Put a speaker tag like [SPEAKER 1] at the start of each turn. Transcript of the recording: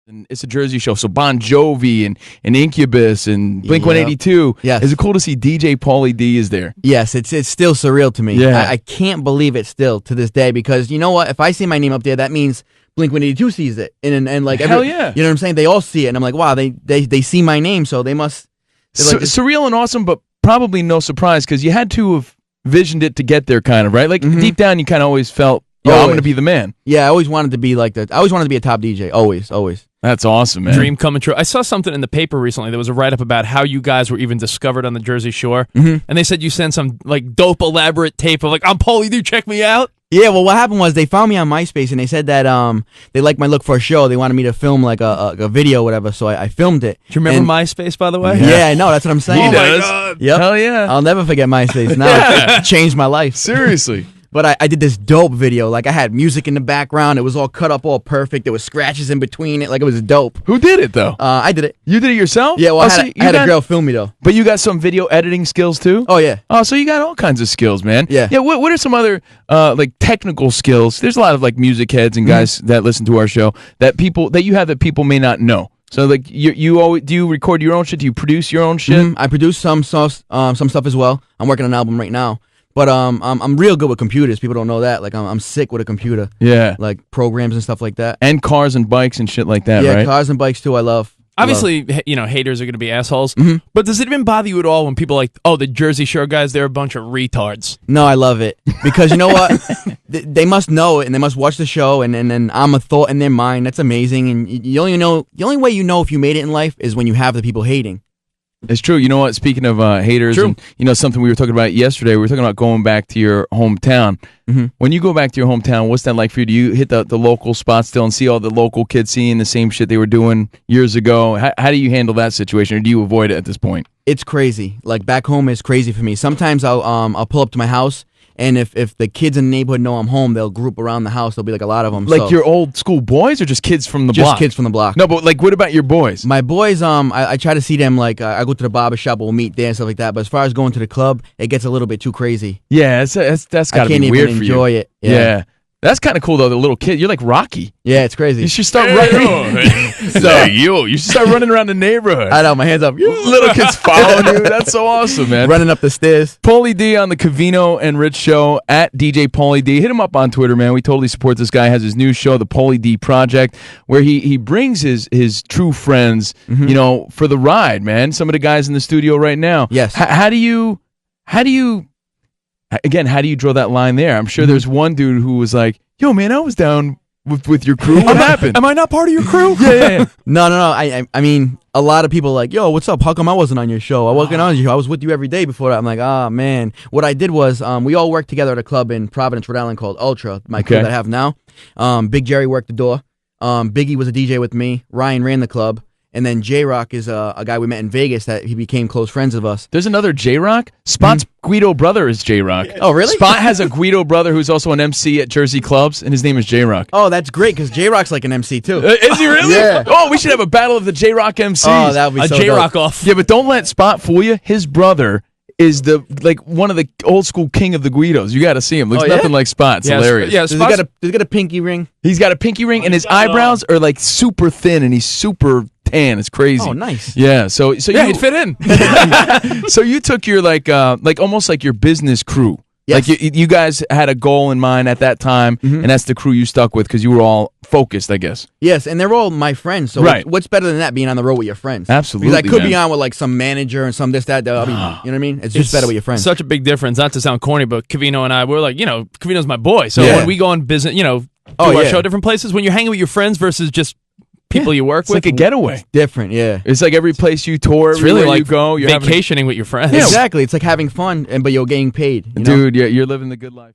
[SPEAKER 1] And it's a Jersey show, so Bon Jovi and Incubus and Blink-182.
[SPEAKER 2] Yes.
[SPEAKER 1] Is it cool to see DJ Pauly D is there?
[SPEAKER 2] Yes, it's still surreal to me.
[SPEAKER 1] Yeah.
[SPEAKER 2] I can't believe it still to this day, because you know what? If I see my name up there, that means Blink-182 sees it, and like
[SPEAKER 1] hell yeah,
[SPEAKER 2] you know what I'm saying? They all see it, and I'm like, wow, they see my name, so they must. Like,
[SPEAKER 1] surreal and awesome, but probably no surprise because you had to have visioned it to get there, kind of, right? Like deep down, you kind of always felt, yo, I'm going to be the man. Yeah,
[SPEAKER 2] I always wanted to be like that. I always wanted to be a top DJ. Always.
[SPEAKER 1] That's awesome, man.
[SPEAKER 3] Dream coming true. I saw something in the paper recently. There was a write-up about how you guys were even discovered on the Jersey Shore. And they said you sent some like dope, elaborate tape of like, I'm Pauly D, check me out.
[SPEAKER 2] Yeah, well, what happened was they found me on MySpace, and they said that they liked my look for a show. They wanted me to film like a video or whatever, so I filmed it.
[SPEAKER 3] Do you remember MySpace, by the way?
[SPEAKER 2] Yeah, I know. That's what I'm saying.
[SPEAKER 1] He does.
[SPEAKER 3] My God.
[SPEAKER 2] Yep.
[SPEAKER 1] Hell yeah.
[SPEAKER 2] I'll never forget MySpace. Now it changed my life.
[SPEAKER 1] Seriously.
[SPEAKER 2] But I did this dope video. Like, I had music in the background. It was all cut up all perfect. There was scratches in between it. Like, it was dope.
[SPEAKER 1] Who did it, though?
[SPEAKER 2] I did it.
[SPEAKER 1] You did it yourself?
[SPEAKER 2] Yeah, well, I had a girl film me, though.
[SPEAKER 1] But you got some video editing skills, too?
[SPEAKER 2] Oh, yeah.
[SPEAKER 1] Oh, so you got all kinds of skills, man.
[SPEAKER 2] Yeah.
[SPEAKER 1] Yeah, what are some other, like, technical skills? There's a lot of, like, music heads and guys that listen to our show that you have that people may not know. So, like, you always, do you record your own shit? Do you produce your own shit?
[SPEAKER 2] I produce some stuff as well. I'm working on an album right now. But I'm real good with computers. People don't know that. Like, I'm sick with a computer.
[SPEAKER 1] Yeah.
[SPEAKER 2] Like, programs and stuff like that.
[SPEAKER 1] And cars and bikes and shit like that, right?
[SPEAKER 2] Yeah, cars and bikes, too, I love.
[SPEAKER 3] Obviously, you know, haters are going to be assholes. But does it even bother you at all when people are like, oh, the Jersey Shore guys, they're a bunch of retards?
[SPEAKER 2] No, I love it. Because you know what? They must know it, and they must watch the show, and then I'm a thought in their mind. That's amazing. And the only way you know if you made it in life is when you have the people hating.
[SPEAKER 1] It's true. You know what? Speaking of haters, and you know something we were talking about yesterday. We were talking about going back to your hometown. When you go back to your hometown, what's that like for you? Do you hit the local spot still and see all the local kids seeing the same shit they were doing years ago? How do you handle that situation, or do you avoid it at this point?
[SPEAKER 2] It's crazy. Like, back home is crazy for me. Sometimes I'll pull up to my house. And if the kids in the neighborhood know I'm home, they'll group around the house. There'll be like a lot of them.
[SPEAKER 1] Like your old school boys, or just kids from the block?
[SPEAKER 2] Just kids from the block.
[SPEAKER 1] No, but like, what about your boys?
[SPEAKER 2] My boys, I try to see them. Like, I go to the barber shop, we'll meet there and stuff like that. But as far as going to the club, it gets a little bit too crazy.
[SPEAKER 1] Yeah, that's got to be weird for you.
[SPEAKER 2] I can't even enjoy it.
[SPEAKER 1] Yeah. That's kind of cool though. The little kid, you're like Rocky.
[SPEAKER 2] Yeah, it's crazy.
[SPEAKER 1] You should start running. You should start running around the neighborhood.
[SPEAKER 2] I know, my hands up.
[SPEAKER 1] Little kids following you. That's so awesome, man.
[SPEAKER 2] Running up the stairs.
[SPEAKER 1] Pauly D on the Covino and Rich Show at DJ Pauly D. Hit him up on Twitter, man. We totally support this guy. He has his new show, the Pauly D Project, where he brings his true friends, you know, for the ride, man. Some of the guys in the studio right now.
[SPEAKER 2] Yes.
[SPEAKER 1] How do you draw that line there? I'm sure there's one dude who was like, yo, man, I was down with your crew. What happened?
[SPEAKER 3] Am I not part of your crew?
[SPEAKER 1] Yeah.
[SPEAKER 2] No. I mean, a lot of people are like, yo, what's up? How come I wasn't on your show? I wasn't on your show. I was with you every day before that. I'm like, oh, man. What I did was we all worked together at a club in Providence, Rhode Island called Ultra, my crew that I have now. Big Jerry worked the door. Biggie was a DJ with me. Ryan ran the club. And then J-Rock is a guy we met in Vegas that he became close friends of us.
[SPEAKER 1] There's another J-Rock? Spot's Guido brother is J-Rock.
[SPEAKER 2] Oh, really?
[SPEAKER 1] Spot has a Guido brother who's also an MC at Jersey clubs, and his name is J-Rock.
[SPEAKER 2] Oh, that's great, because J-Rock's like an MC, too.
[SPEAKER 1] Is he really?
[SPEAKER 2] Yeah.
[SPEAKER 1] Oh, we should have a battle of the J-Rock MCs.
[SPEAKER 2] Oh, that would be so
[SPEAKER 3] J-Rock
[SPEAKER 2] dope.
[SPEAKER 3] off.
[SPEAKER 1] Yeah, but don't let Spot fool you. His brother is one of the old school king of the Guidos. You got to see him. Looks nothing like Spot. It's hilarious.
[SPEAKER 3] Yeah,
[SPEAKER 2] Does he got a pinky ring?
[SPEAKER 1] He's got a pinky ring, and his eyebrows are like super thin, and he's super tan. It's crazy.
[SPEAKER 2] Oh, nice.
[SPEAKER 1] Yeah. So
[SPEAKER 3] he'd fit in.
[SPEAKER 1] So you took your like almost like your business crew.
[SPEAKER 2] Yes.
[SPEAKER 1] Like you guys had a goal in mind at that time, and that's the crew you stuck with because you were all focused, I guess.
[SPEAKER 2] Yes, and they're all my friends. So what's better than that, being on the road with your friends?
[SPEAKER 1] Absolutely.
[SPEAKER 2] Because I could be on with like some manager and some this, that. I mean, you know what I mean? It's just better with your friends.
[SPEAKER 3] Such a big difference. Not to sound corny, but Covino and I, we're like, you know, Covino's my boy. So when we go on business, you know, do our show different places, when you're hanging with your friends versus just people you work with.
[SPEAKER 1] It's like a getaway.
[SPEAKER 2] It's different, yeah.
[SPEAKER 1] It's like every place you tour,
[SPEAKER 3] it's really like
[SPEAKER 1] you go, you're
[SPEAKER 3] vacationing with your friends.
[SPEAKER 2] Yeah, exactly. It's like having fun, but you're getting paid. You know?
[SPEAKER 1] Dude, yeah, you're living the good life.